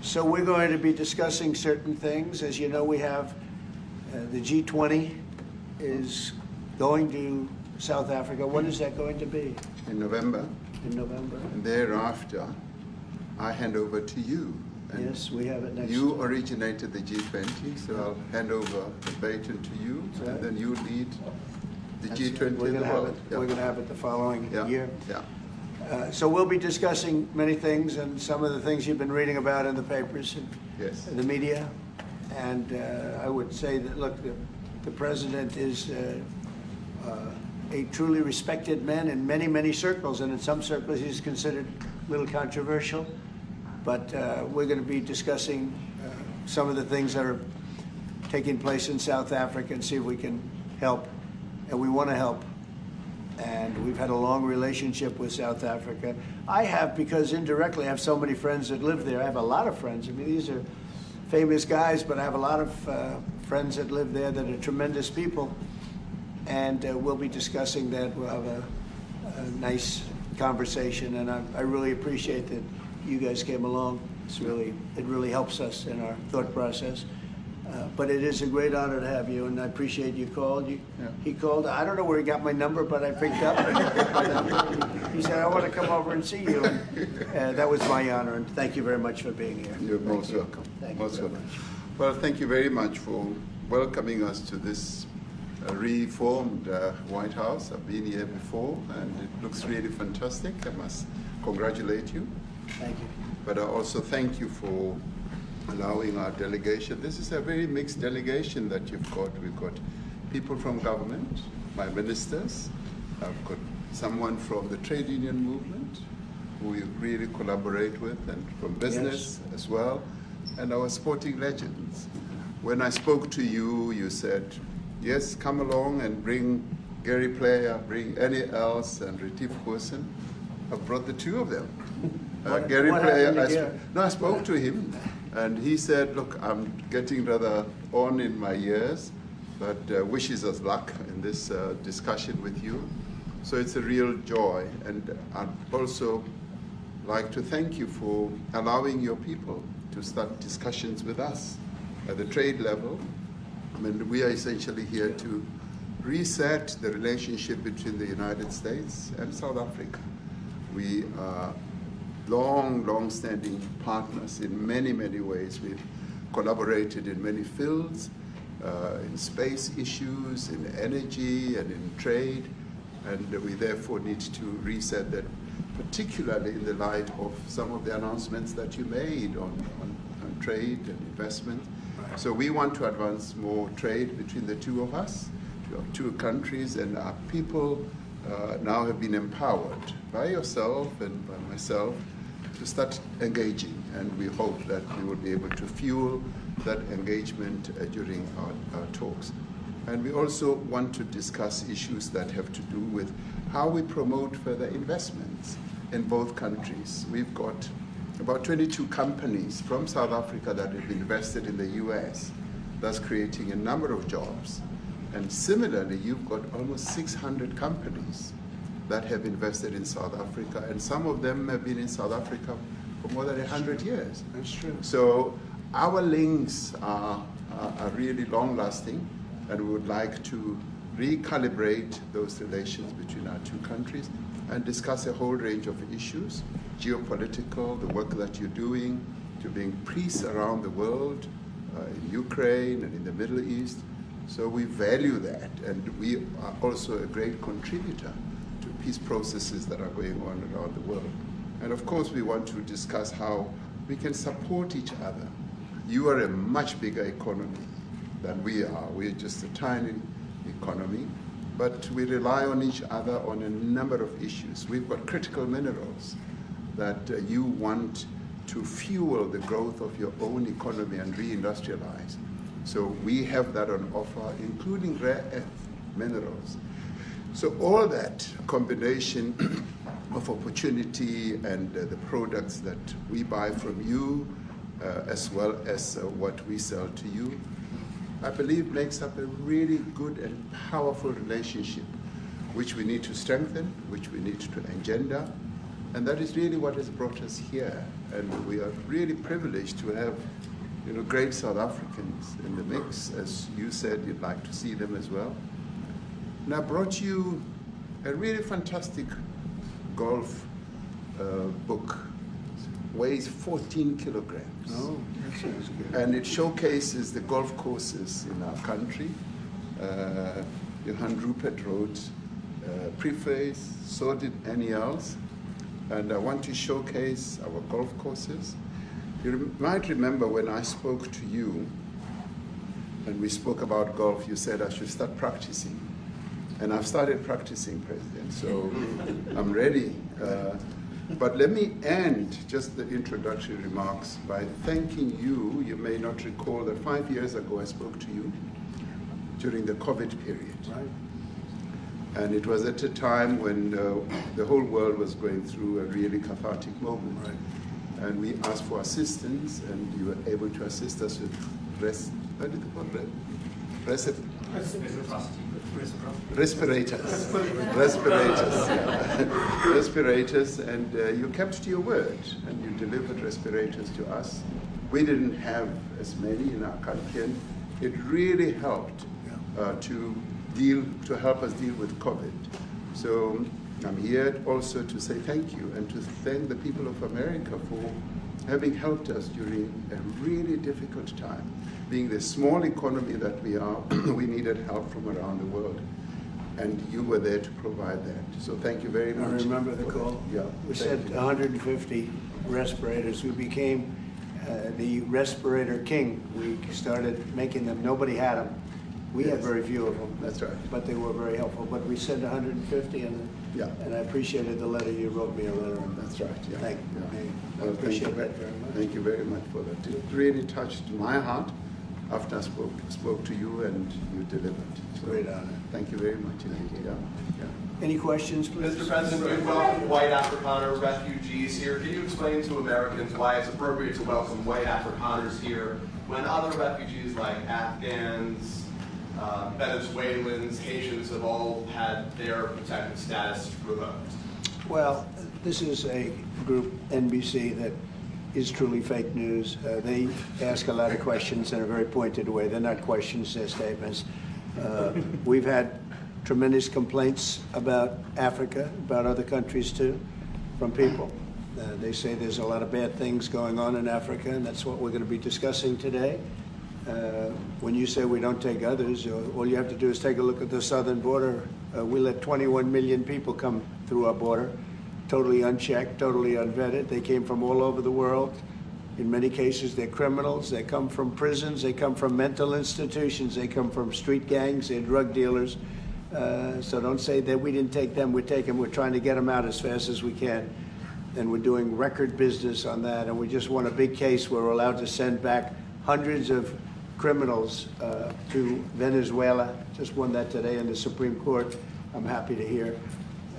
So we're going to be discussing certain things. As you know, we have the G20 is going to South Africa. When is that going to be? In November. In November. And thereafter, I hand over to you. And yes, we have it next. You originated the G20, so I'll hand over the baton to you, right. And then you lead the That's G20 right. We're in the world. We're going to have it the following year. Yeah. So we'll be discussing many things, and some of the things you've been reading about in the papers and the media. And I would say that, look, the president is a truly respected man in many, many circles, and in some circles he's considered a little controversial. But we're going to be discussing some of the things that are taking place in South Africa and see if we can help. And we want to help. And we've had a long relationship with South Africa. I have, because indirectly I have so many friends that live there. I have a lot of friends. I mean, these are famous guys, but I have a lot of friends that live there that are tremendous people. And we'll be discussing that. We'll have a nice conversation, and I really appreciate that you guys came along. It really helps us in our thought process. But it is a great honor to have you, and I appreciate you called. He called. I don't know where he got my number, but I picked up. He said, "I want to come over and see you." And that was my honor, and thank you very much for being here. You're most welcome. Thank you very much. Well, thank you very much for welcoming us to this reformed White House. I've been here before, and it looks really fantastic. I must congratulate you. Thank you. But I also thank you for allowing our delegation. This is a very mixed delegation that you've got. We've got people from government, my ministers. I've got someone from the trade union movement who we really collaborate with, and from business as well, and our sporting legends. When I spoke to you, you said, yes, come along and bring Gary Player, bring any else, and Retief Goosen. I've brought the two of them. Gary Player, I spoke to him, and he said, look, I'm getting rather on in my years, but wishes us luck in this discussion with you. So it's a real joy, and I'd also like to thank you for allowing your people to start discussions with us at the trade level. I mean, we are essentially here to reset the relationship between the United States and South Africa. We are long-standing partners in many, many ways. We've collaborated in many fields, in space issues, in energy, and in trade, and we therefore need to reset that, particularly in the light of some of the announcements that you made on trade and investment. So we want to advance more trade between the two of us, two countries, and our people now have been empowered by yourself and by myself to start engaging, and we hope that we will be able to fuel that engagement during our talks. And we also want to discuss issues that have to do with how we promote further investments in both countries. We've got about 22 companies from South Africa that have invested in the US. That's creating a number of jobs. And similarly, you've got almost 600 companies that have invested in South Africa, and some of them have been in South Africa for more than 100 years. That's true. So our links are really long-lasting, and we would like to recalibrate those relations between our two countries and discuss a whole range of issues, geopolitical, the work that you're doing to bring peace around the world, in Ukraine and in the Middle East. So we value that, and we are also a great contributor to peace processes that are going on around the world. And of course, we want to discuss how we can support each other. You are a much bigger economy than we are. We're just a tiny economy, but we rely on each other on a number of issues. We've got critical minerals that you want to fuel the growth of your own economy and reindustrialize. So we have that on offer, including rare earth minerals. So all that combination of opportunity and the products that we buy from you, as well as what we sell to you, I believe makes up a really good and powerful relationship, which we need to strengthen, which we need to engender, And that is really what has brought us here. And we are really privileged to have, you know, great South Africans in the mix. As you said, you'd like to see them as well. And I brought you a really fantastic golf book. Weighs 14 kilograms. Oh, that sounds good. And it showcases the golf courses in our country. Johan Rupert wrote preface, so did Annie Els. And I want to showcase our golf courses. You might remember when I spoke to you and we spoke about golf, you said I should start practicing. And I've started practicing, President, so I'm ready. But let me end just the introductory remarks by thanking you. You may not recall that 5 years ago I spoke to you during the COVID period. Right. And it was at a time when the whole world was going through a really cathartic moment. Right. And we asked for assistance, and you were able to assist us with respirators, yeah. Respirators, and you kept to your word, and you delivered respirators to us. We didn't have as many in our country, and it really helped to help us deal with COVID. So I'm here also to say thank you and to thank the people of America for having helped us during a really difficult time. Being the small economy that we are, we needed help from around the world. And you were there to provide that. So thank you very much. I remember the call. Yeah, We sent 150 respirators. We became the respirator king. We started making them. Nobody had them. We had very few of them. That's right. But they were very helpful. But we sent 150, and I appreciated the letter. You wrote me a letter. That's right. Yeah. Thank you. Yeah. I appreciate that very much. Thank you very much for that. It really touched my heart after I spoke to you and you delivered. So Great honor. Thank you very much indeed. Yeah. Any questions, please? Mr. President, we welcome White Afrikaner refugees here. Can you explain to Americans why it's appropriate to welcome White Afrikaners here when other refugees like Afghans, Venezuelans, Haitians have all had their protected status revoked? Well, this is a group, NBC, that is truly fake news. They ask a lot of questions in a very pointed way. They're not questions, they're statements. We've had tremendous complaints about Africa, about other countries too, from people. They say there's a lot of bad things going on in Africa, and that's what we're going to be discussing today. When you say we don't take others, all you have to do is take a look at the southern border. We let 21 million people come through our border, totally unchecked, totally unvetted. They came from all over the world. In many cases, they're criminals. They come from prisons. They come from mental institutions. They come from street gangs. They're drug dealers. So don't say that we didn't take them. We take them. We're trying to get them out as fast as we can. And we're doing record business on that. And we just won a big case where we're allowed to send back hundreds of criminals to Venezuela. Just won that today in the Supreme Court. I'm happy to hear.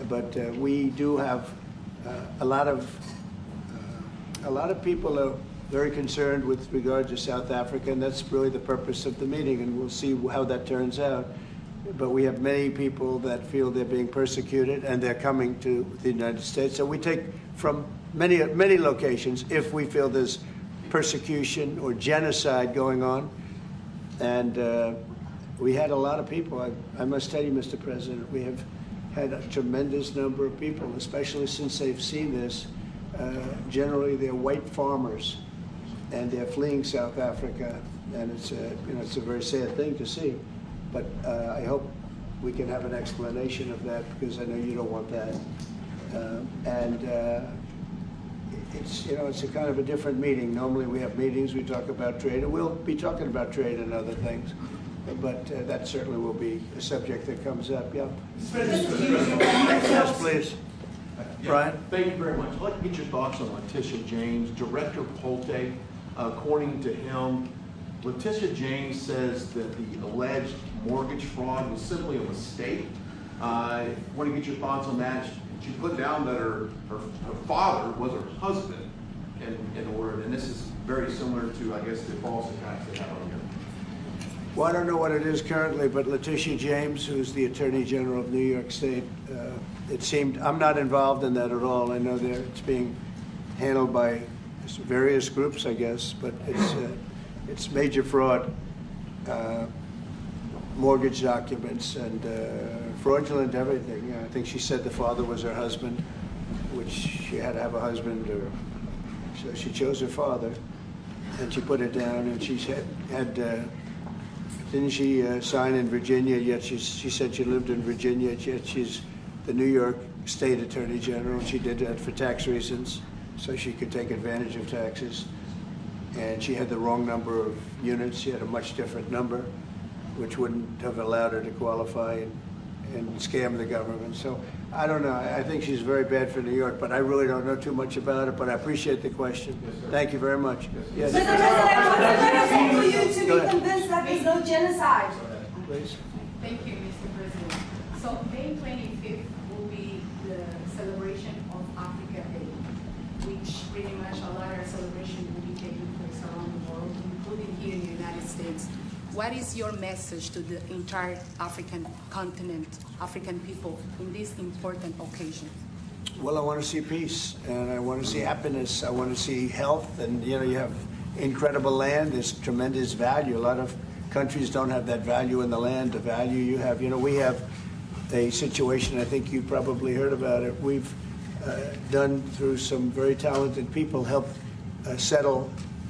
But we do have a lot of people are very concerned with regard to South Africa, and that's really the purpose of the meeting, and we'll see how that turns out. But we have many people that feel they're being persecuted, and they're coming to the United States. So we take from many locations if we feel there's persecution or genocide going on. And we had a lot of people. I must tell you, Mr. President, we have had a tremendous number of people, especially since they've seen this. Generally, they're white farmers, and they're fleeing South Africa, and it's a very sad thing to see. But I hope we can have an explanation of that, because I know you don't want that. It's a kind of a different meeting. Normally we have meetings, we talk about trade, and we'll be talking about trade and other things. But that certainly will be a subject that comes up. Yeah. Yes, please. Brian? Thank you very much. I'd like to get your thoughts on Letitia James. Director Polte, according to him, Letitia James says that the alleged mortgage fraud was simply a mistake. I want to get your thoughts on that. She put down that her father was her husband in order, and this is very similar to, I guess, the false attacks they have on here. Well, I don't know what it is currently, but Letitia James, who's the Attorney General of New York State, it seemed, I'm not involved in that at all. I know it's being handled by various groups, I guess, but it's major fraud, mortgage documents and fraudulent everything. I think she said the father was her husband, which she had to have a husband, or so she chose her father, and she put it down. And she had didn't she sign in Virginia? Yet she said she lived in Virginia. Yet she's the New York State Attorney General. She did that for tax reasons, so she could take advantage of taxes. And she had the wrong number of units. She had a much different number, which wouldn't have allowed her to qualify and scam the government. So I don't know. I think she's very bad for New York, but I really don't know too much about it. But I appreciate the question. Yes, thank you very much. Yes. Mr. President, what's the for you to be convinced that there's no genocide? Please. Thank you, Mr. President. So May 25th will be the celebration of Africa Day, which pretty much a lot of celebration will be taking place around the world, including here in the United States. What is your message to the entire African continent, African people, in this important occasion? Well, I want to see peace, and I want to see happiness. I want to see health, and you have incredible land. There's tremendous value. A lot of countries don't have that value in the land, the value you have. We have a situation, I think you probably heard about it. We've done, through some very talented people, helped settle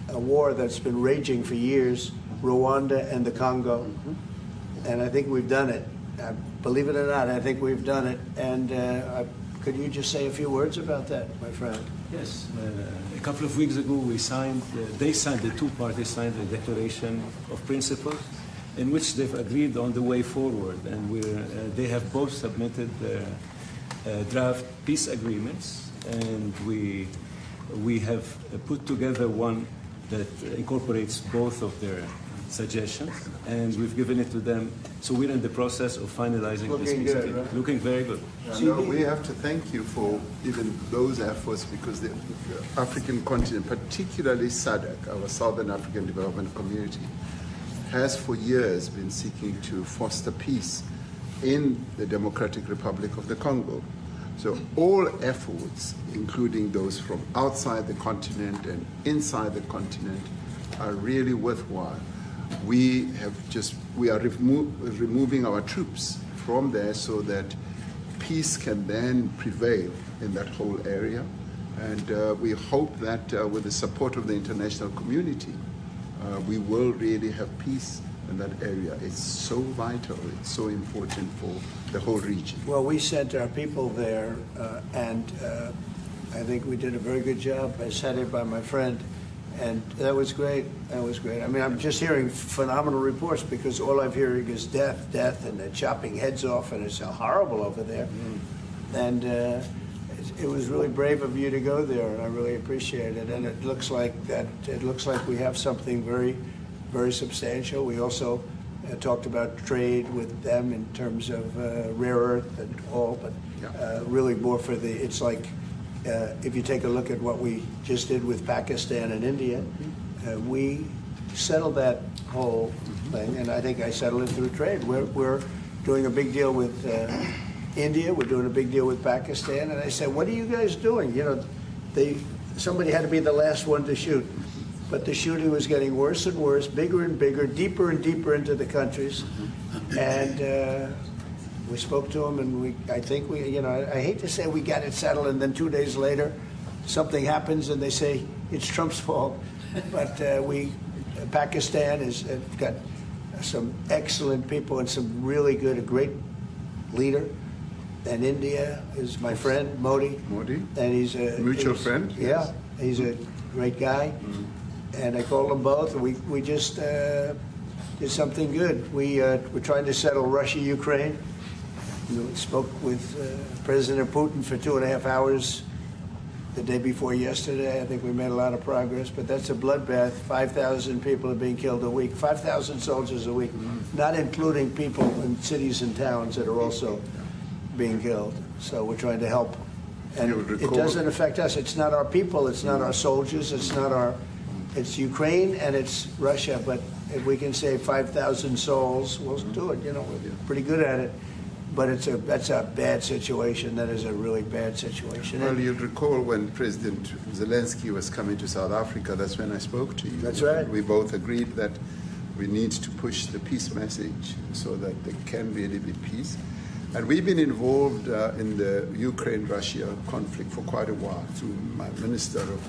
a war that's been raging for years, Rwanda and the Congo. And I think we've done it. Believe it or not, I think we've done it. And could you just say a few words about that, my friend? Yes. A couple of weeks ago, the two parties signed a declaration of principles in which they've agreed on the way forward. And they have both submitted draft peace agreements. And we have put together one that incorporates both of their suggestions, and we've given it to them. So we're in the process of finalizing this peace agreement. Right? Looking very good. No, we have to thank you for even those efforts, because the African continent, particularly SADC, our Southern African Development Community, has for years been seeking to foster peace in the Democratic Republic of the Congo. So all efforts, including those from outside the continent and inside the continent, are really worthwhile. We are removing our troops from there so that peace can then prevail in that whole area. And we hope that with the support of the international community, we will really have peace in that area. It's so vital, it's so important for the whole region. Well, we sent our people there, and I think we did a very good job, as headed by my friend. And that was great. That was great. I mean, I'm just hearing phenomenal reports, because all I'm hearing is death, and they're chopping heads off, and it's horrible over there. And it was really brave of you to go there, and I really appreciate it. And it looks like we have something very, very substantial. We also talked about trade with them in terms of rare earth and all, but really more for it's like, if you take a look at what we just did with Pakistan and India, we settled that whole thing, and I think I settled it through trade. We're doing a big deal with India, we're doing a big deal with Pakistan, and I said, what are you guys doing? Somebody had to be the last one to shoot, but the shooting was getting worse and worse, bigger and bigger, deeper and deeper into the countries, and we spoke to them, and I think I hate to say we got it settled, and then 2 days later, something happens, and they say it's Trump's fault. But Pakistan has got some excellent people and a great leader. And India is my friend, Modi. And he's a mutual friend. Yeah, he's a great guy. And I called them both, and we just did something good. We're trying to settle Russia, Ukraine. We spoke with President Putin for 2.5 hours the day before yesterday. I think we made a lot of progress, but that's a bloodbath. 5,000 people are being killed a week, 5,000 soldiers a week, not including people in cities and towns that are also being killed. So we're trying to help. And it doesn't affect us. It's not our people. It's not our soldiers. It's Ukraine and it's Russia. But if we can save 5,000 souls, we'll do it. We're pretty good at it. but that's a bad situation. That is a really bad situation. Well, you'll recall when President Zelensky was coming to South Africa, that's when I spoke to you. That's right. We both agreed that we need to push the peace message so that there can really be peace. And we've been involved in the Ukraine-Russia conflict for quite a while through my Minister of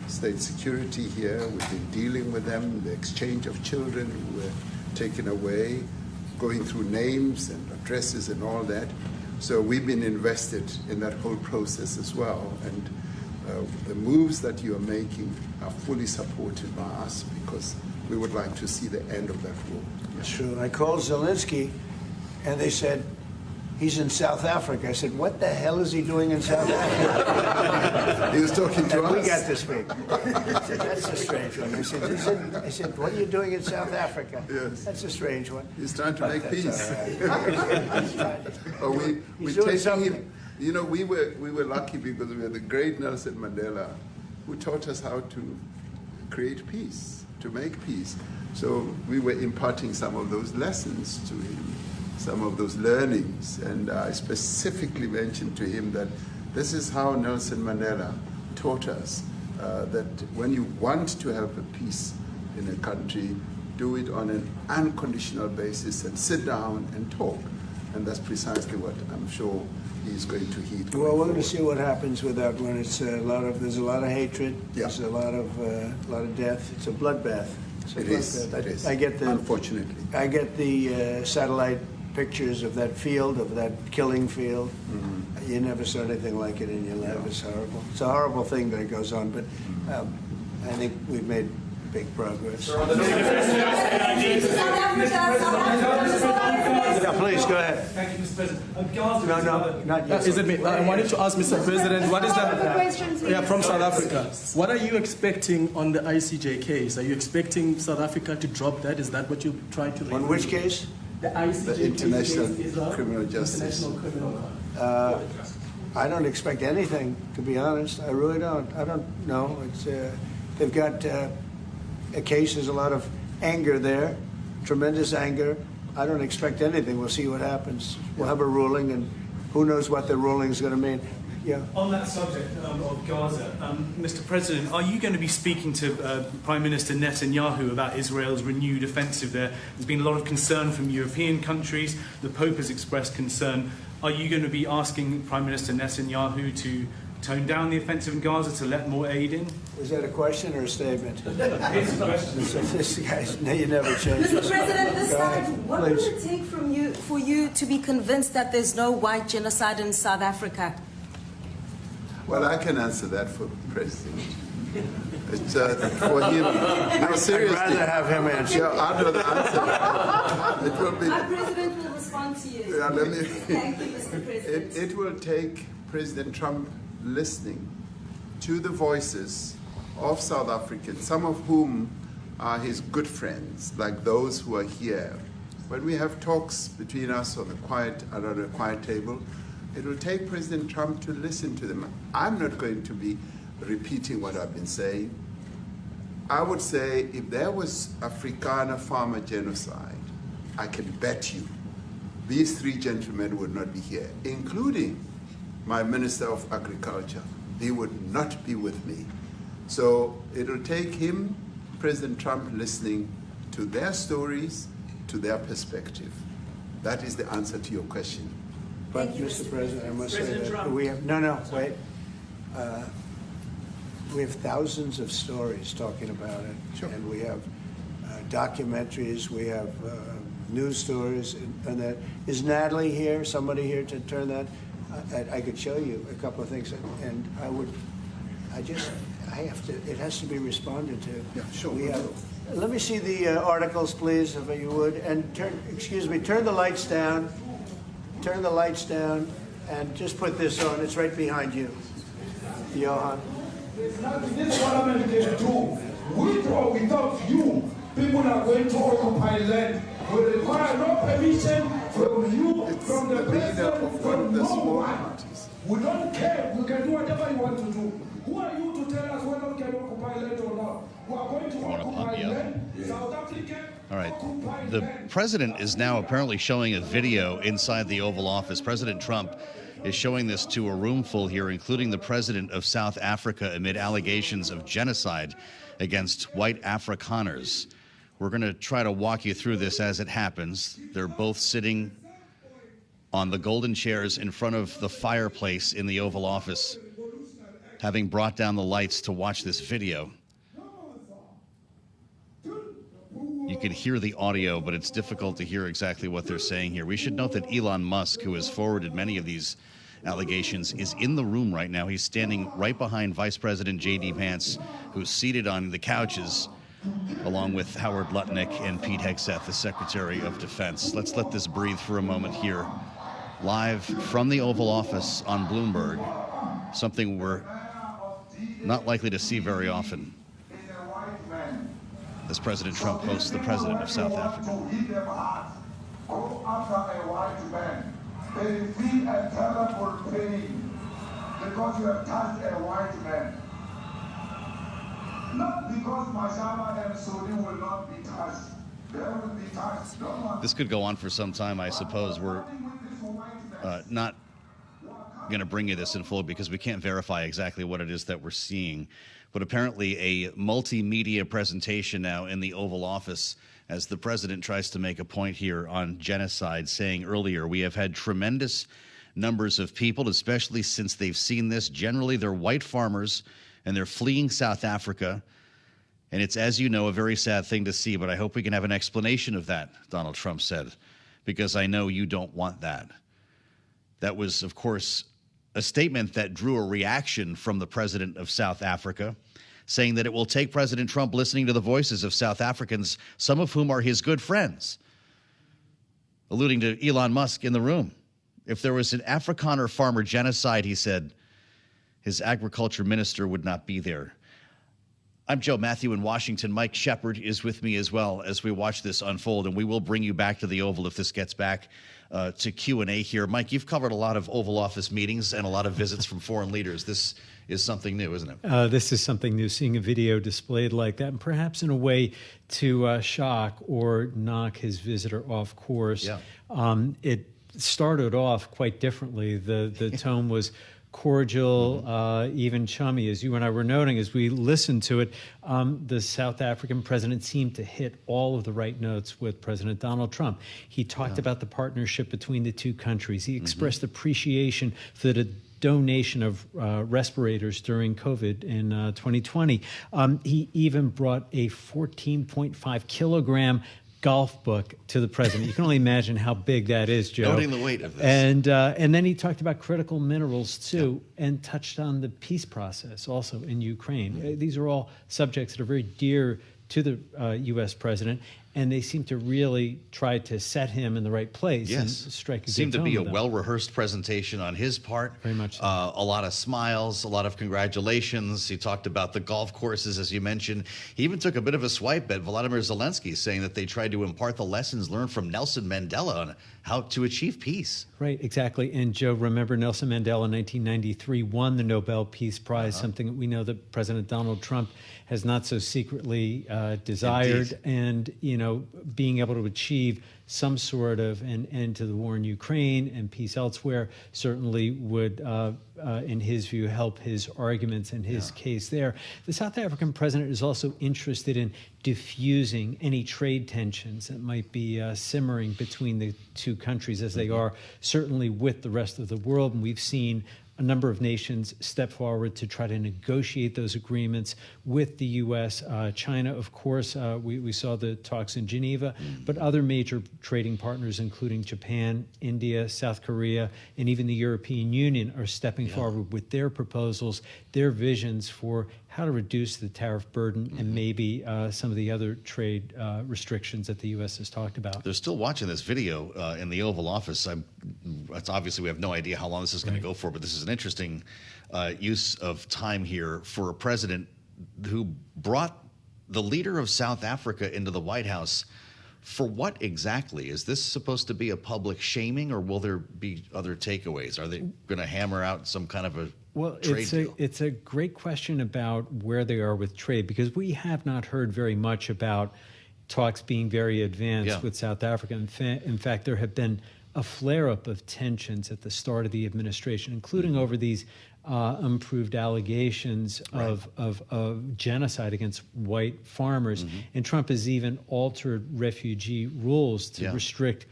State Security here. We've been dealing with them, the exchange of children who were taken away, going through names and addresses and all that. So we've been invested in that whole process as well. And the moves that you are making are fully supported by us because we would like to see the end of that war. That's true. I called Zelensky, and they said, he's in South Africa. I said, what the hell is he doing in South Africa? He was talking to us. We got to speak. I said, that's a strange one. I said, what are you doing in South Africa? Yes. That's a strange one. He's trying to make peace. He's doing something. Him, you know, we were lucky because we had the great Nelson Mandela who taught us how to create peace, to make peace. So we were imparting some of those lessons to him, some of those learnings. And I specifically mentioned to him that this is how Nelson Mandela taught us that when you want to have a peace in a country, do it on an unconditional basis and sit down and talk. And that's precisely what I'm sure he's going to heed. Well, we're going to see what happens with that one. It's there's a lot of hatred. Yeah. There's a lot of death. It's a bloodbath. It is. I get the Unfortunately. I get the satellite pictures of that field, of that killing field. Mm-hmm. You never saw anything like it in your life. It's horrible. It's a horrible thing that goes on, but I think we've made big progress. Yeah, please, go ahead. Thank you, Mr. President. Gaza No, not yet. Is it me? I wanted to ask Mr. President, what is Questions, that? Yeah, from South Africa. What are you expecting on the ICJ case? Are you expecting South Africa to drop that? Is that what you try to? On which case? The ICJ The International case Israel, Criminal Justice. International Criminal Court. I don't expect anything, to be honest. I really don't. I don't know. It's they've got a case. There's a lot of anger there, tremendous anger. I don't expect anything. We'll see what happens. We'll have a ruling, and who knows what the ruling is going to mean. Yeah. On that subject of Gaza, Mr. President, are you going to be speaking to Prime Minister Netanyahu about Israel's renewed offensive there? There's been a lot of concern from European countries. The Pope has expressed concern. Are you going to be asking Prime Minister Netanyahu to tone down the offensive in Gaza, to let more aid in? Was that a question or a statement? It's a question. This guy's, you never change. Mr. President, this Go time, ahead, what please. will it take from you for you to be convinced that there's no white genocide in South Africa? Well, I can answer that for President. It's for him. No, seriously. I'd rather have him answer. Yeah, I'd rather answer. It will be. Our president will respond to you. Yeah, let me. Thank you, Mr. President. It will take President Trump listening to the voices of South Africans, some of whom are his good friends, like those who are here. When we have talks between us on around a quiet table, it will take President Trump to listen to them. I'm not going to be repeating what I've been saying. I would say if there was Afrikaner farmer genocide, I can bet you these three gentlemen would not be here, including my Minister of Agriculture. He would not be with me. So it'll take him, President Trump, listening to their stories, to their perspective. That is the answer to your question. But, Mr. President, I must say that we have, wait. We have thousands of stories talking about it. Sure. And we have documentaries, we have news stories, and that. Is Natalie here, somebody here to turn that? I could show you a couple of things, and it has to be responded to. Yeah, sure. Let me see the articles, please, if you would, and turn the lights down. Turn the lights down, and just put this on. It's right behind you, Johan. There's nothing this parliament can do. With or without you, people are going to occupy land. We require no permission from you, from the president, from no one. We don't care. We can do whatever you want to do. Who are you to tell us whether we can occupy land or not? We are going to occupy land. South Africa All right. The president is now apparently showing a video inside the Oval Office. President Trump is showing this to a room full here, including the president of South Africa, amid allegations of genocide against White Afrikaners. We're going to try to walk you through this as it happens. They're both sitting on the golden chairs in front of the fireplace in the Oval Office, having brought down the lights to watch this video. You can hear the audio, but it's difficult to hear exactly what they're saying here. We should note that Elon Musk, who has forwarded many of these allegations, is in the room right now. He's standing right behind Vice President J.D. Vance, who's seated on the couches, along with Howard Lutnick and Pete Hegseth, the Secretary of Defense. Let's let this breathe for a moment here. Live from the Oval Office on Bloomberg, something we're not likely to see very often, as President Trump hosts the president of South Africa. Go after a white man. They feel a terrible pain because you have touched a white man. Not because Mashaba and Sodi will not be touched. They will be touched. This could go on for some time, I suppose. We're not going to bring you this in full because we can't verify exactly what it is that we're seeing. But apparently a multimedia presentation now in the Oval Office as the president tries to make a point here on genocide, saying earlier, we have had tremendous numbers of people, especially since they've seen this. Generally, they're white farmers, and they're fleeing South Africa. And it's, as you know, a very sad thing to see, but I hope we can have an explanation of that, Donald Trump said, because I know you don't want that. That was, of course, a statement that drew a reaction from the president of South Africa, saying that it will take President Trump listening to the voices of South Africans, some of whom are his good friends, alluding to Elon Musk in the room. If there was an Afrikaner farmer genocide, he said, his agriculture minister would not be there. I'm Joe Matthew in Washington. Mike Shepard is with me as well as we watch this unfold, and we will bring you back to the Oval if this gets back to Q&A here. Mike, you've covered a lot of Oval Office meetings and a lot of visits from foreign leaders. This is something new, isn't it? This is something new, seeing a video displayed like that, and perhaps in a way to shock or knock his visitor off course. Yeah. It started off quite differently. The tone was cordial, even chummy, as you and I were noting as we listened to it. The South African president seemed to hit all of the right notes with President Donald Trump. He talked about the partnership between the two countries. He expressed appreciation for the donation of respirators during COVID in 2020. He even brought a 14.5 kilogram golf book to the president. You can only imagine how big that is, Joe. Noting the weight of this. And then he talked about critical minerals, too, and touched on the peace process also in Ukraine. These are all subjects that are very dear to the U.S. president, and they seem to really try to set him in the right place and strike a good Seemed to be a tone well-rehearsed presentation on his part. Very much so. A lot of smiles, a lot of congratulations. He talked about the golf courses, as you mentioned. He even took a bit of a swipe at Volodymyr Zelensky, saying that they tried to impart the lessons learned from Nelson Mandela on how to achieve peace. Right, exactly. And Joe, remember Nelson Mandela in 1993 won the Nobel Peace Prize, something that we know that President Donald Trump has not so secretly desired. Indeed. And, you know, being able to achieve some sort of an end to the war in Ukraine and peace elsewhere certainly would, in his view, help his arguments and his case there. The South African president is also interested in diffusing any trade tensions that might be simmering between the two countries, as they are certainly with the rest of the world. And we've seen a number of nations step forward to try to negotiate those agreements with the U.S. China, of course, we saw the talks in Geneva, but other major trading partners, including Japan, India, South Korea, and even the European Union, are stepping forward with their proposals, their visions for how to reduce the tariff burden and maybe some of the other trade restrictions that the U.S. has talked about. They're still watching this video in the Oval Office. It's obviously, we have no idea how long this is going to go for, but this is an interesting use of time here for a president who brought the leader of South Africa into the White House. For what exactly? Is this supposed to be a public shaming, or will there be other takeaways? Are they going to hammer out some kind of a trade deal? It's a great question about where they are with trade, because we have not heard very much about talks being very advanced Yeah. with South Africa. In fact, there have been a flare-up of tensions at the start of the administration, including over these unproved allegations of genocide against white farmers. And Trump has even altered refugee rules to restrict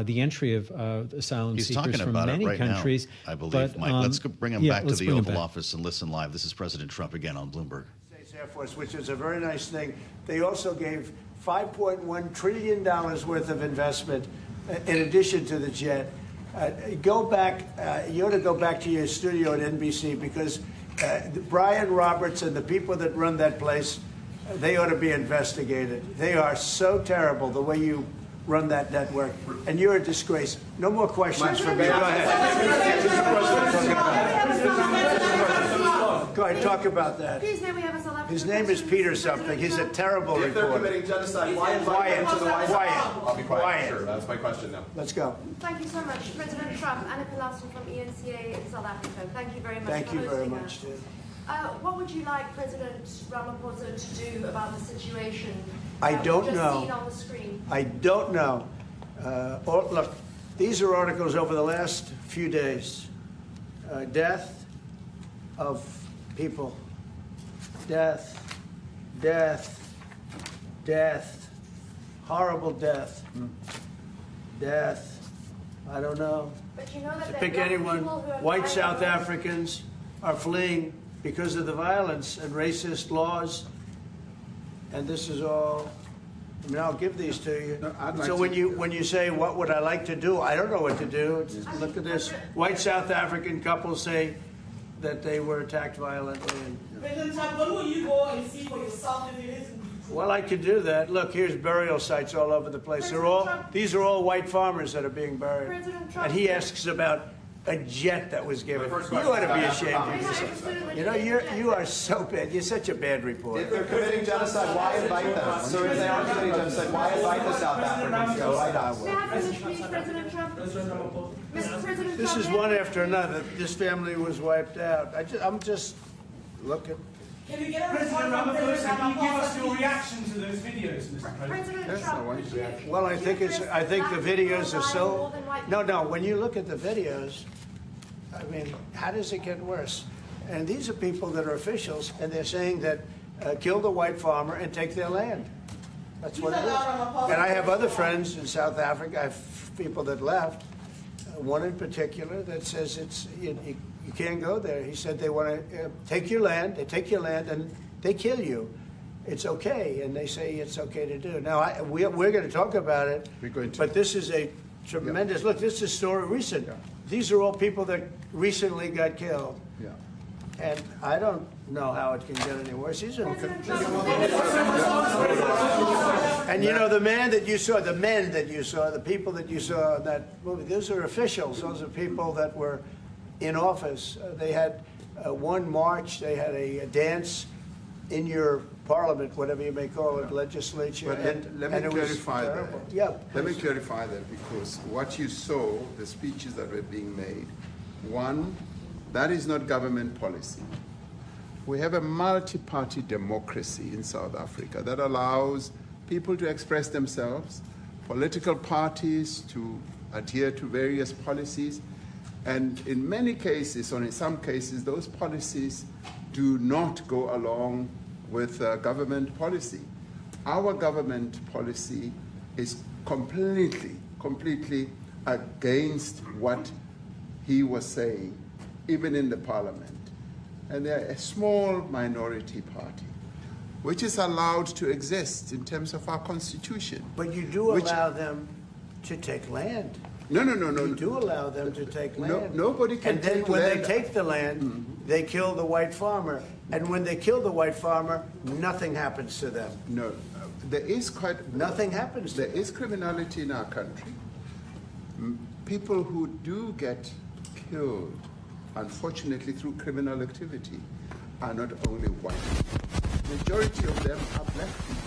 the entry of asylum seekers from many countries. Now, I believe, Mike. Let's bring him back to the Oval Office and listen live. This is President Trump again on Bloomberg. States Air Force, which is a very nice thing. They also gave $5.1 trillion worth of investment in addition to the jet. Go back, you ought to go back to your studio at NBC, because Brian Roberts and the people that run that place, they ought to be investigated. They are so terrible the way you run that network, and you're a disgrace. No more questions from me. Go ahead. Go ahead, talk about that. His name is Peter something. He's a terrible reporter. If they're committing genocide, why invite them to the White House? I'll be quiet. Sure, that's my question now. Let's go. Thank you so much, President Trump. Anna Pilaston from ENCA in South Africa. Thank you very much. Thank you very much, too. What would you like President Ramaphosa to do about the situation? I don't know. Seen on the screen? I don't know. Look, these are articles over the last few days. Death of people. Death, death, death, horrible death. Death, I don't know. But you know that To pick anyone, white South Africans are fleeing because of the violence and racist laws. And this is all, I mean, I'll give these to you. No, I'd like So to- when you say, what would I like to do? I don't know what to do. Look at this. White South African couples say that they were attacked violently. President Trump, when will you go and see for yourself if it isn't? Well, I could do that. Look, here's burial sites all over the place. These are all white farmers that are being buried. And he asks about a jet that was given. You ought to be ashamed of yourself. You know, you are so bad. You're such a bad reporter. If they're committing genocide, why invite them? So if they are committing genocide, why invite the South Africans to the White House? May I finish, please, President Trump? Mr. President This Trump, is one after another. This family was wiped out. I'm just looking. Can we get a President response from Ramaphosa, President can you give us Ramaphosa? your reaction to those videos, Mr. President? President Trump, would you- Well, I think the videos are so. No. When you look at the videos, I mean, how does it get worse? And these are people that are officials, and they're saying that kill the white farmer and take their land. That's what it is. And I have other friends in South Africa. I have people that left. One in particular that says you can't go there. He said they want to take your land. They take your land and they kill you. It's okay, and they say it's okay to do. Now we're going to talk about it. We're going to. But this is a tremendous look. This is a story recent. Yeah. These are all people that recently got killed. Yeah. And I don't know how it can get any worse. These are. And you know, the men that you saw, the people that you saw in that movie, those are officials. Those are people that were in office. They had one march. They had a dance in your parliament, whatever you may call it, legislature. But let me clarify that. Yeah. Let me clarify that, because what you saw, the speeches that were being made, one, that is not government policy. We have a multi-party democracy in South Africa that allows people to express themselves, political parties to adhere to various policies, and in many cases, or in some cases, those policies do not go along with government policy. Our government policy is completely against what he was saying, even in the parliament. And they're a small minority party, which is allowed to exist in terms of our constitution. But you do allow them to take land. No. You do allow them to take land. Nobody can take land. And then when they take the land, they kill the white farmer. And when they kill the white farmer, nothing happens to them. No, there is nothing happens to them. There is criminality in our country. People who do get killed, unfortunately through criminal activity, are not only white. The majority of them are black people.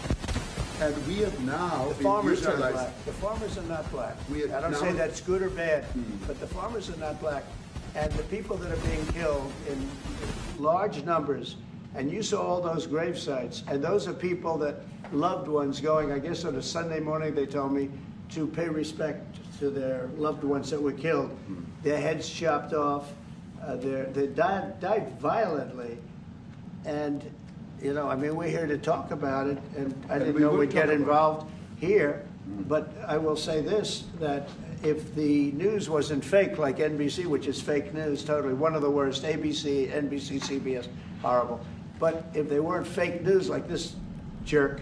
And we have now The farmers are black. The farmers are not black. I don't say that's good or bad, but the farmers are not black. And the people that are being killed in large numbers And you saw all those grave sites, and those are people that loved ones going, I guess on a Sunday morning, they told me, to pay respect to their loved ones that were killed. Their heads chopped off, they died violently. And, you know, I mean, we're here to talk about it, and I didn't know we'd get involved here, but I will say this, that if the news wasn't fake like NBC, which is fake news totally, one of the worst, ABC, NBC, CBS, horrible. But if they weren't fake news like this jerk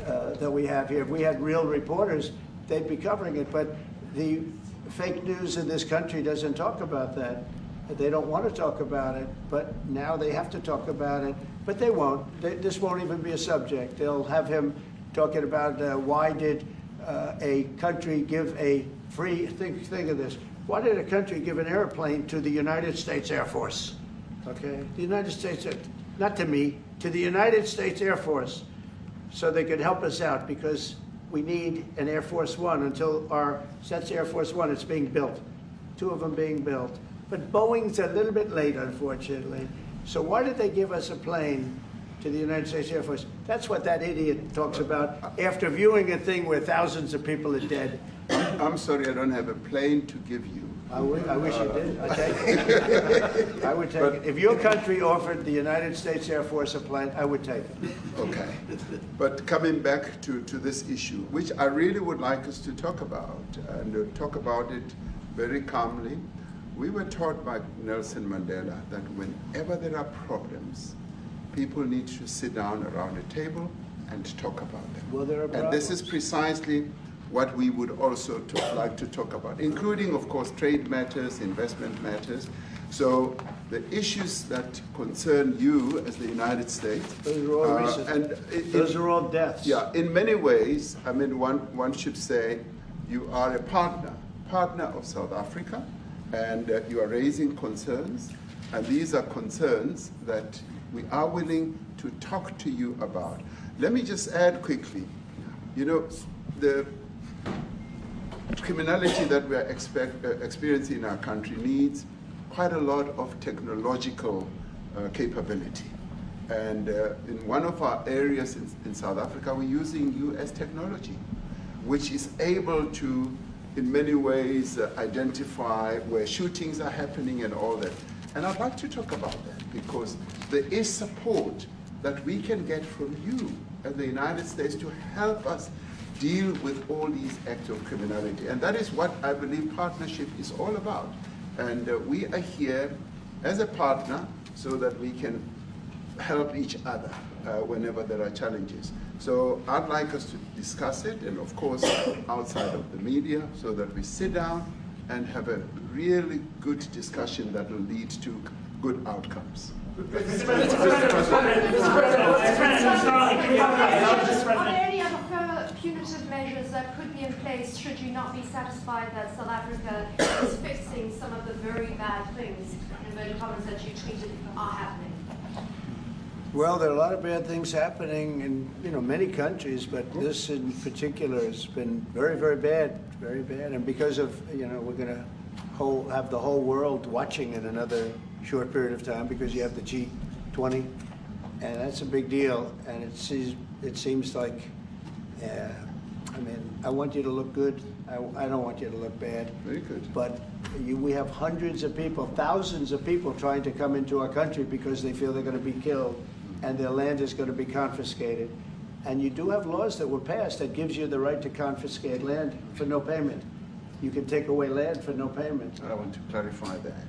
that we have here, if we had real reporters, they'd be covering it. But the fake news in this country doesn't talk about that. They don't want to talk about it, but now they have to talk about it. But they won't. This won't even be a subject. They'll have him talking about why did a country give a free, think of this, why did a country give an airplane to the United States Air Force? Okay, the United States, not to me, to the United States Air Force, so they could help us out, because we need an Air Force One until that's Air Force One, it's being built, 2 of them being built. But Boeing's a little bit late, unfortunately. So why did they give us a plane to the United States Air Force? That's what that idiot talks about after viewing a thing where thousands of people are dead. I'm sorry, I don't have a plane to give you. I wish you did. I'd take it. I would take it. If your country offered the United States Air Force a plane, I would take it. Okay. But coming back to this issue, which I really would like us to talk about, and talk about it very calmly. We were taught by Nelson Mandela that whenever there are problems, people need to sit down around a table and talk about them. Well, there are problems. And this is precisely what we would also like to talk about, including, of course, trade matters, investment matters. So the issues that concern you as the United States. Those are all recent. Those are all deaths. Yeah, in many ways, I mean, one should say you are a partner of South Africa, and you are raising concerns, and these are concerns that we are willing to talk to you about. Let me just add quickly, you know, the criminality that we are experiencing in our country needs quite a lot of technological capability. And in one of our areas in South Africa, we're using US technology, which is able to, in many ways, identify where shootings are happening and all that. And I'd like to talk about that, because there is support that we can get from you as the United States to help us deal with all these acts of criminality. And that is what I believe partnership is all about. And we are here as a partner so that we can help each other whenever there are challenges. So I'd like us to discuss it, and of course outside of the media, so that we sit down and have a really good discussion that will lead to good outcomes. Are there any other further punitive measures that could be in place should you not be satisfied that South Africa is fixing some of the very bad things, in inverted commas, that you tweeted are happening? Well, there are a lot of bad things happening in many countries, but this in particular has been very, very bad, and because of we're going to have the whole world watching in another short period of time, because you have the G20, and that's a big deal. And it seems like, I want you to look good. I don't want you to look bad. Very good. But we have hundreds of people, thousands of people trying to come into our country because they feel they're going to be killed, and their land is going to be confiscated. And you do have laws that were passed that gives you the right to confiscate land for no payment. You can take away land for no payment. I want to clarify that,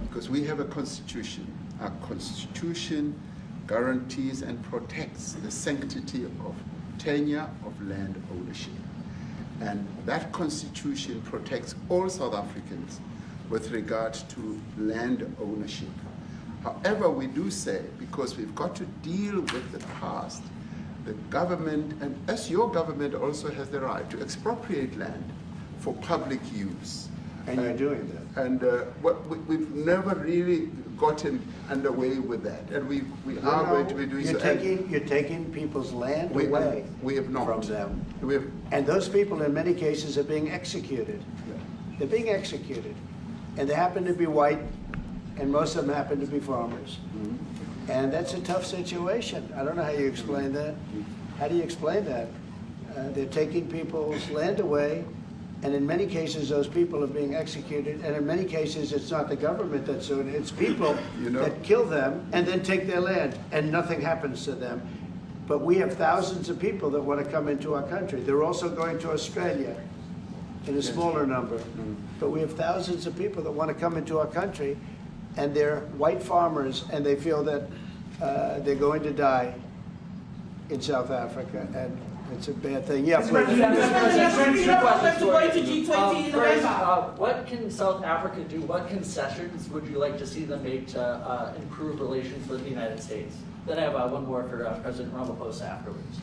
because we have a constitution. Our constitution guarantees and protects the sanctity of tenure of land ownership. And that constitution protects all South Africans with regard to land ownership. However, we do say, because we've got to deal with the past, the government, and as your government also has the right to expropriate land for public use. And you're doing that. And we've never really gotten underway with that. And we are going to be doing so. You're taking people's land away we have not. from them. We have, and those people, in many cases, are being executed. yeah. They're being executed. And they happen to be white, and most of them happen to be farmers. Mm-hmm. And that's a tough situation. I don't know how you explain that. How do you explain that? They're taking people's land away, and in many cases those people are being executed, and in many cases it's not the government that's doing it, it's people that kill them and then take their land, and nothing happens to them. But we have thousands of people that want to come into our country. They're also going to Australia in a smaller number. But we have thousands of people that want to come into our country, and they're white farmers, and they feel that they're going to die in South Africa, and it's a bad thing. Yeah, please. What can South Africa do? What concessions would you like to see them make to improve relations with the United States? Then I have one more for President Ramaphosa afterwards.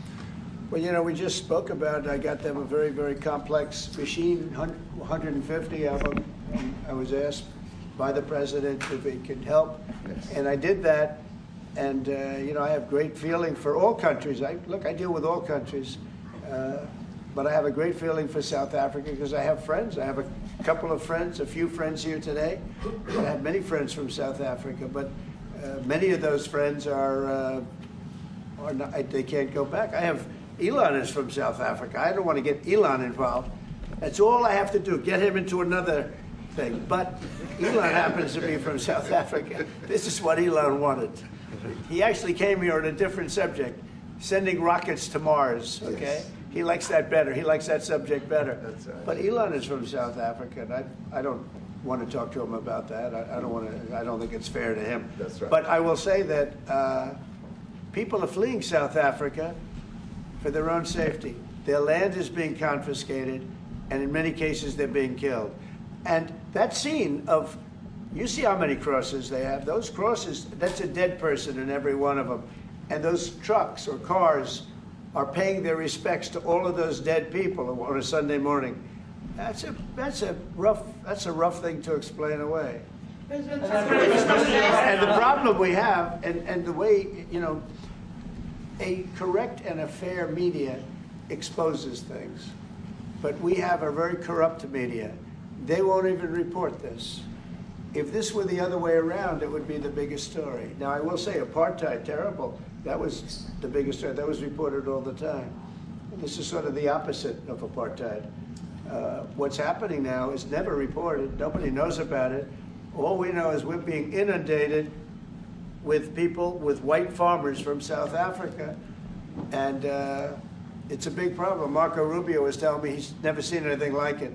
Well, you know, we just spoke about, I got them a very, very complex machine, 150 of them. I was asked by the president if he could help, and I did that. And, you know, I have great feeling for all countries. Look, I deal with all countries, but I have a great feeling for South Africa because I have friends. I have a couple of friends, a few friends here today. I have many friends from South Africa, but many of those friends are not, they can't go back. I have, Elon is from South Africa. I don't want to get Elon involved. That's all I have to do, get him into another thing. But Elon happens to be from South Africa. This is what Elon wanted. He actually came here on a different subject, sending rockets to Mars, okay? Yes. He likes that better. He likes that subject better. That's right. But Elon is from South Africa, and I don't want to talk to him about that. I don't think it's fair to him. That's right. But I will say that people are fleeing South Africa for their own safety. Their land is being confiscated, and in many cases they're being killed. And that scene of, you see how many crosses they have. Those crosses, that's a dead person in every one of them. And those trucks or cars are paying their respects to all of those dead people on a Sunday morning. That's a rough thing to explain away. And the problem we have, and the way, you know, a correct and a fair media exposes things. But we have a very corrupt media. They won't even report this. If this were the other way around, it would be the biggest story. Now, I will say apartheid, terrible. That was the biggest story. That was reported all the time. This is sort of the opposite of apartheid. What's happening now is never reported. Nobody knows about it. All we know is we're being inundated with people, with white farmers from South Africa. And it's a big problem. Marco Rubio was telling me he's never seen anything like it.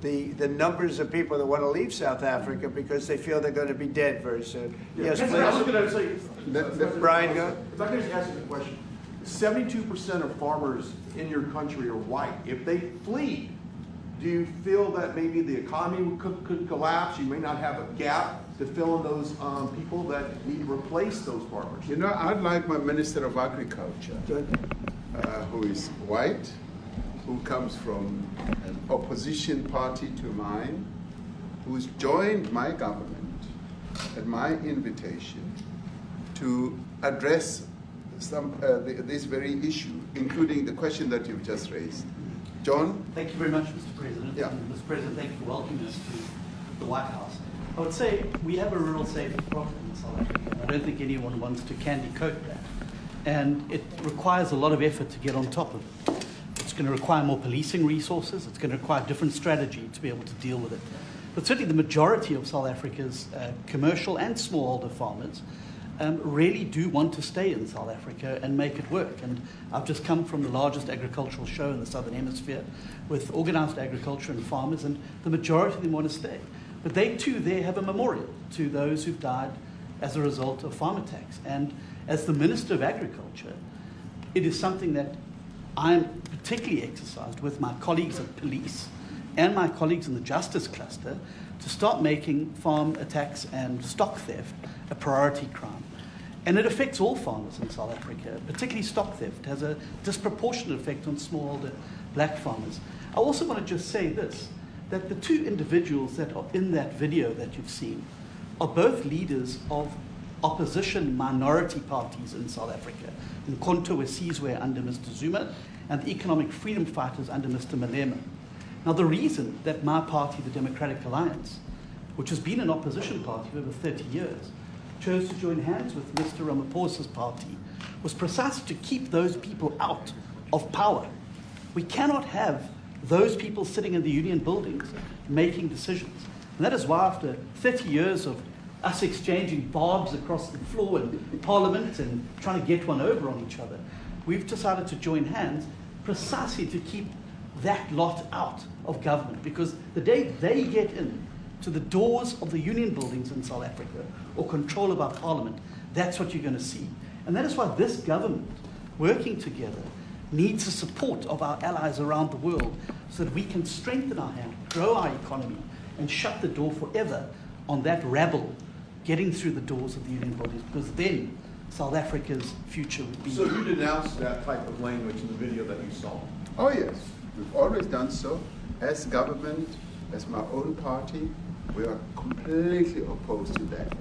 The numbers of people that want to leave South Africa because they feel they're going to be dead very soon. Yes, please. I was going to say, Brian, go. If I could just ask you a question. 72% of farmers in your country are white. If they flee, do you feel that maybe the economy could collapse? You may not have a gap to fill in those people that need to replace those farmers. You know, I'd like my Minister of Agriculture, who is white, who comes from an opposition party to mine, who's joined my government at my invitation to address this very issue, including the question that you've just raised. John? Thank you very much, Mr. President. Yeah. Mr. President, thank you for welcoming us to the White House. I would say we have a rural safety problem in South Africa. I don't think anyone wants to candy coat that. And it requires a lot of effort to get on top of it. It's going to require more policing resources. It's going to require a different strategy to be able to deal with it. But certainly the majority of South Africa's commercial and smallholder farmers really do want to stay in South Africa and make it work. And I've just come from the largest agricultural show in the Southern Hemisphere with organized agriculture and farmers, and the majority of them want to stay. But they too there have a memorial to those who've died as a result of farm attacks. And as the Minister of Agriculture, it is something that I'm particularly exercised with my colleagues at police and my colleagues in the justice cluster to start making farm attacks and stock theft a priority crime. And it affects all farmers in South Africa, particularly stock theft. It has a disproportionate effect on smallholder black farmers. I also want to just say this, that the two individuals that are in that video that you've seen are both leaders of opposition minority parties in South Africa, in Nkonto Wesizwe under Mr. Zuma, and the economic freedom fighters under Mr. Malema. Now, the reason that my party, the Democratic Alliance, which has been an opposition party for over 30 years, chose to join hands with Mr. Ramaphosa's party was precisely to keep those people out of power. We cannot have those people sitting in the union buildings making decisions. And that is why after 30 years of us exchanging barbs across the floor in Parliament and trying to get one over on each other, we've decided to join hands precisely to keep that lot out of government. Because the day they get in to the doors of the union buildings in South Africa or control of our Parliament, that's what you're going to see. And that is why this government, working together, needs the support of our allies around the world so that we can strengthen our hand, grow our economy, and shut the door forever on that rabble getting through the doors of the union bodies, because then South Africa's future would be... So you denounced that type of language in the video that you saw? Oh yes, we've always done so. As government, as my own party, we are completely opposed to that.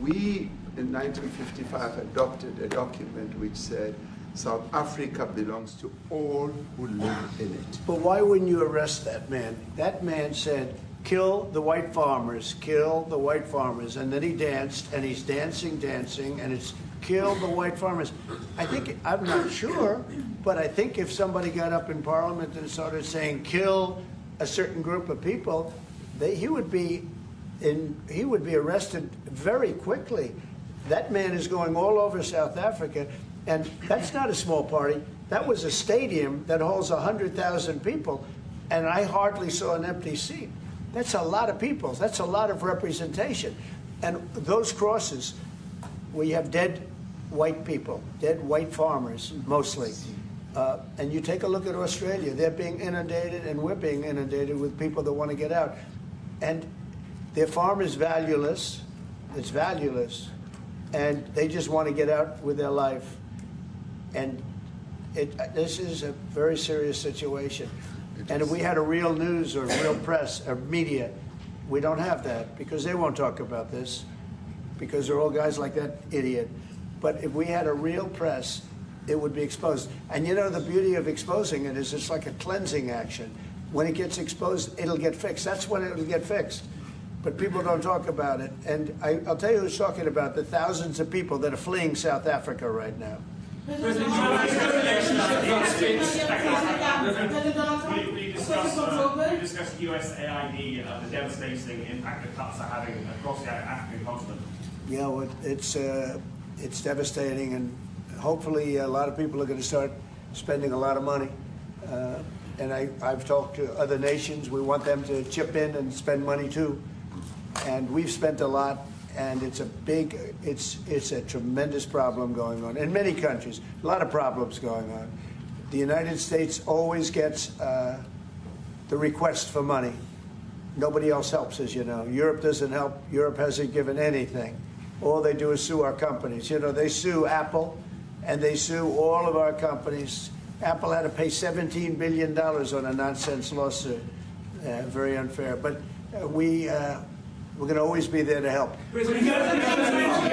We, in 1955, adopted a document which said South Africa belongs to all who live in it. But why wouldn't you arrest that man? That man said, kill the white farmers, kill the white farmers. And then he danced, and he's dancing, and it's kill the white farmers. I'm not sure, but I think if somebody got up in Parliament and started saying kill a certain group of people, he would be arrested very quickly. That man is going all over South Africa, and that's not a small party. That was a stadium that holds 100,000 people, and I hardly saw an empty seat. That's a lot of people. That's a lot of representation. And those crosses, we have dead white people, dead white farmers, mostly. And you take a look at Australia, they're being inundated, and we're being inundated with people that want to get out. And their farm is valueless, it's valueless, and they just want to get out with their life. And this is a very serious situation. And if we had a real news or real press or media, we don't have that because they won't talk about this because they're all guys like that idiot. But if we had a real press, it would be exposed. And you know, the beauty of exposing it is it's like a cleansing action. When it gets exposed, it'll get fixed. That's when it'll get fixed. But people don't talk about it. And I'll tell you who's talking about the thousands of people that are fleeing South Africa right now. President, will you discuss USAID, the devastating impact the cuts are having across the African continent? Yeah, well, it's devastating, and hopefully a lot of people are going to start spending a lot of money. And I've talked to other nations. We want them to chip in and spend money too. And we've spent a lot. And it's a tremendous problem going on in many countries. A lot of problems going on. The United States always gets the request for money. Nobody else helps, as you know. Europe doesn't help. Europe hasn't given anything. All they do is sue our companies. You know, they sue Apple, and they sue all of our companies. Apple had to pay $17 billion on a nonsense lawsuit. Very unfair. But we're going to always be there to help. President, if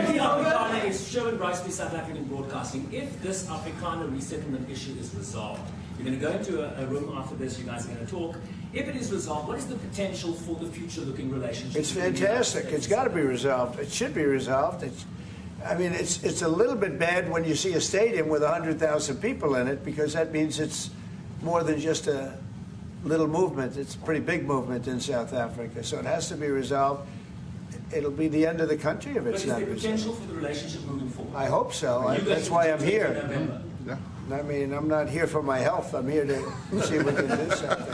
the Afrikaner is shown rights to South African broadcasting, if this Afrikaner resettlement issue is resolved, you're going to go into a room after this, you guys are going to talk. If it is resolved, what is the potential for the future-looking relationship? It's fantastic. It's got to be resolved. It should be resolved. It's a little bit bad when you see a stadium with 100,000 people in it, because that means it's more than just a little movement. It's a pretty big movement in South Africa. So it has to be resolved. It'll be the end of the country if it's not resolved. But is there potential for the relationship moving forward? I hope so. That's why I'm here. I mean, I'm not here for my health. I'm here to see if we can do something.